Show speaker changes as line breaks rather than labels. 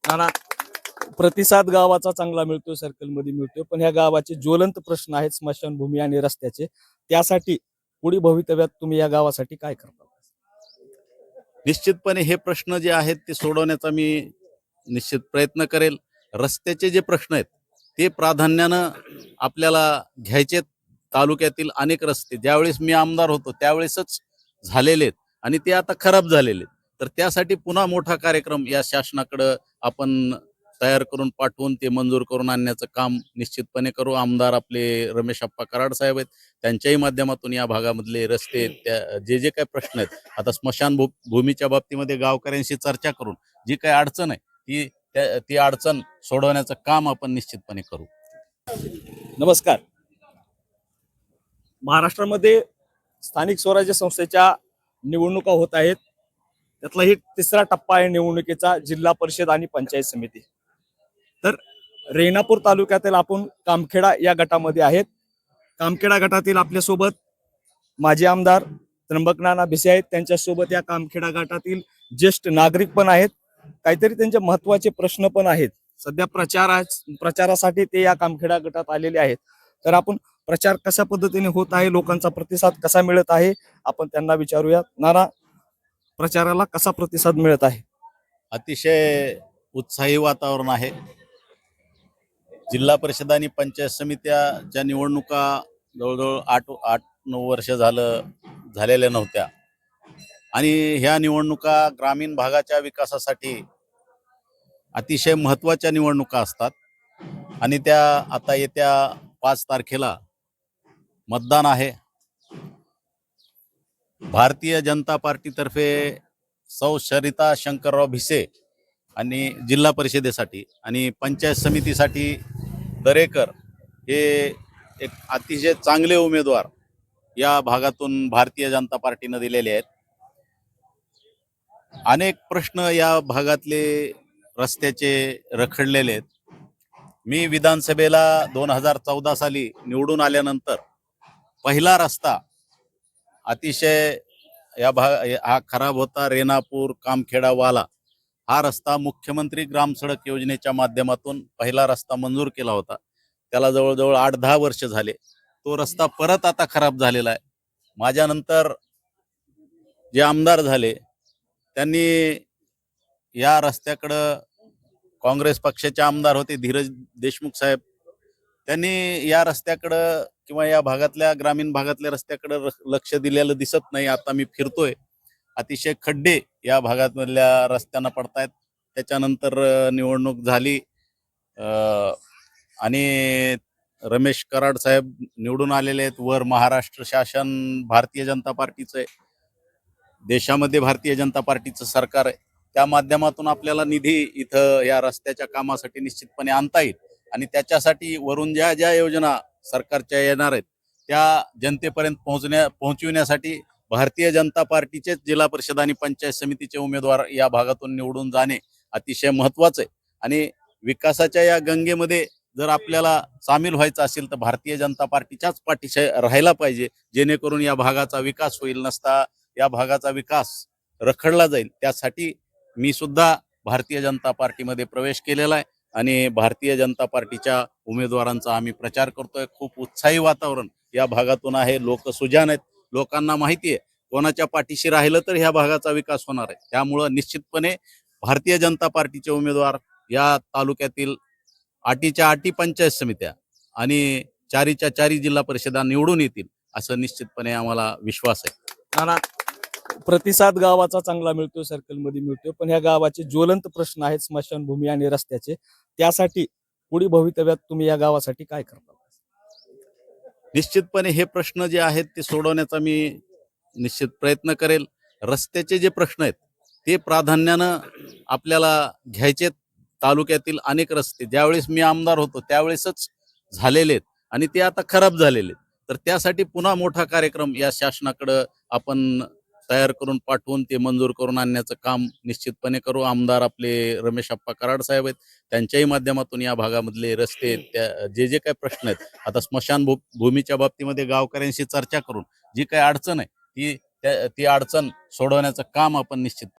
नाना, प्रतिसाद गावाचा चांगला मिळतो, सर्कलमध्ये मिळतो, पण ह्या गावाचे ज्वलंत प्रश्न आहेत स्मशानभूमी आणि रस्त्याचे. त्यासाठी पुढे भवितव्यात तुम्ही या गावासाठी काय करता?
निश्चितपणे हे प्रश्न जे आहेत ते सोडवण्याचा मी निश्चित प्रयत्न करेल. रस्त्याचे जे प्रश्न आहेत ते प्राधान्यानं आपल्याला घ्यायचे. तालुक्यातील अनेक रस्ते ज्यावेळेस मी आमदार होतो त्यावेळेसच झालेले आहेत आणि ते आता खराब झालेले आहेत. तर त्यासाठी पुन्हा मोठा कार्यक्रम या शासनाकडं आपण तयार करून पाठवून ते मंजूर करून आणण्याचं काम निश्चितपणे करू. आमदार आपले रमेश आप्पा कराड साहेब आहेत, त्यांच्याही माध्यमातून या भागामधले रस्ते त्या जे जे काही प्रश्न आहेत, आता भूमीच्या बाबतीमध्ये गावकऱ्यांशी चर्चा करून जी काही अडचण आहे ती अडचण सोडवण्याचं काम आपण निश्चितपणे करू.
नमस्कार. महाराष्ट्रामध्ये स्थानिक स्वराज्य संस्थेच्या निवडणुका होत आहेत. त्यातला ही तिसरा टप्पा आहे निवडणुकीचा, जिल्हा परिषद आणि पंचायत समिती. तर रेणापूर तालुक्यातील आपण कामखेडा या गटामध्ये आहेत. कामखेडा गटातील आपल्यासोबत माजी आमदार त्र्यंबकनाना भिसे आहेत. त्यांच्यासोबत या कामखेडा गटातील ज्येष्ठ नागरिक पण आहेत. काहीतरी त्यांचे महत्वाचे प्रश्न पण आहेत. सध्या प्रचारासाठी ते या कामखेडा गटात आलेले आहेत. तर आपण प्रचार कशा पद्धतीने होत आहे, लोकांचा प्रतिसाद कसा मिळत आहे, आपण त्यांना विचारूया. नाना, प्रचाराला कसा प्रतिसाद मिळत आहे?
अतिशय उत्साही वातावरण आहे. जिल्हा परिषद आणि पंचायत समित्याच्या निवडणुका जवळजवळ 8-9 वर्ष झालेल्या नव्हत्या आणि ह्या निवडणुका ग्रामीण भागाच्या विकासासाठी अतिशय महत्त्वाच्या निवडणुका असतात आणि त्या आता येत्या 5 तारखेला मतदान आहे. भारतीय जनता पार्टीतर्फे सौ शरिता शंकरराव भिसे आणि जिल्हा परिषदेसाठी आणि पंचायत समितीसाठी दरेकर हे एक अतिशय चांगले उमेदवार या भागातून भारतीय जनता पार्टीनं दिलेले आहेत. अनेक प्रश्न या भागातले रस्त्याचे रखडलेले आहेत. मी विधानसभेला 2014 साली निवडून आल्यानंतर पहिला रस्ता अतिशय हा खराब होता. रेणापूर कामखेडा वाला हा रस्ता मुख्यमंत्री ग्राम सडक योजनेच्या माध्यमातून पहिला रस्ता मंजूर केला होता. त्याला जवळजवळ 8-10 वर्ष झाले. तो रस्ता परत आता खराब झालेला आहे. माझ्यानंतर जे आमदार झाले त्यांनी या रस्त्याकडं, काँग्रेस पक्षाचे आमदार होते धीरज देशमुख साहेब, त्यांनी या रस्त्याकडं किंवा या भागातल्या ग्रामीण भागातल्या रस्त्याकडं लक्ष दिलेलं दिसत नाही. आता मी फिरतोय, अतिशय खड्डे या भागातल्या रस्त्यांना पडतायत. त्याच्यानंतर निवडणूक झाली आणि रमेश कराड साहेब निवडून आलेले आहेत. वर महाराष्ट्र शासन भारतीय जनता पार्टीचं आहे, देशामध्ये भारतीय जनता पार्टीचं सरकार आहे. त्या माध्यमातून आपल्याला निधी इथं या रस्त्याच्या कामासाठी निश्चितपणे आणता येईल आणि त्याच्यासाठी वरून ज्या ज्या योजना सरकारच्या येणार आहेत त्या जनतेपर्यंत पोहोचविण्यासाठी भारतीय जनता पार्टीचेच जिल्हा परिषद आणि पंचायत समितीचे उमेदवार या भागातून निवडून जाणे अतिशय महत्वाचं आहे. आणि विकासाच्या या गंगेमध्ये जर आपल्याला सामील व्हायचं असेल तर भारतीय जनता पार्टीच्याच पाठीशी राहायला पाहिजे, जेणेकरून या भागाचा विकास होईल. नसता या भागाचा विकास रखडला जाईल. त्यासाठी मी सुद्धा भारतीय जनता पार्टीमध्ये प्रवेश केलेला आहे आणि भारतीय जनता पार्टीच्या उमेदवारांचा आम्ही प्रचार करतोय. खूप उत्साही वातावरण या भागातून आहे. लोक सुजाण आहेत, लोकांना माहिती आहे कोणाच्या पाठीशी राहिलं तर ह्या भागाचा विकास होणार आहे. त्यामुळं निश्चितपणे भारतीय जनता पार्टीचे उमेदवार या तालुक्यातील 8च्या 8 पंचायत समित्या आणि 4च्या 4 जिल्हा परिषदा निवडून येतील असं निश्चितपणे आम्हाला विश्वास आहे.
नाना, प्रतिसाद गावाचा चांगला मिळतो, सर्कलमध्ये मिळतो, पण ह्या गावाचे ज्वलंत प्रश्न आहेत स्मशानभूमी आणि रस्त्याचे. त्यासाठी पुढे भवितव्यात तुम्ही या गावासाठी काय करता?
निश्चितपणे हे प्रश्न जे आहेत ते सोडवण्याचा मी निश्चित प्रयत्न करेल. रस्त्याचे जे प्रश्न आहेत ते प्राधान्यानं आपल्याला घ्यायचे. तालुक्यातील अनेक रस्ते ज्यावेळेस मी आमदार होतो त्यावेळेसच झालेले आहेत आणि ते आता खराब झालेले आहेत. तर त्यासाठी पुन्हा मोठा कार्यक्रम या शासनाकडं आपण तयार करून पाठवून ते मंजूर करून आणण्याचं काम निश्चितपणे करू. आमदार आपले रमेश आप्पा कराड साहेब आहेत, त्यांच्याही माध्यमातून या भागामधले रस्ते त्या जे जे काही प्रश्न आहेत, आता भूमीच्या बाबतीमध्ये गावकऱ्यांशी चर्चा करून जी काही अडचण आहे ती अडचण सोडवण्याचं काम आपण निश्चित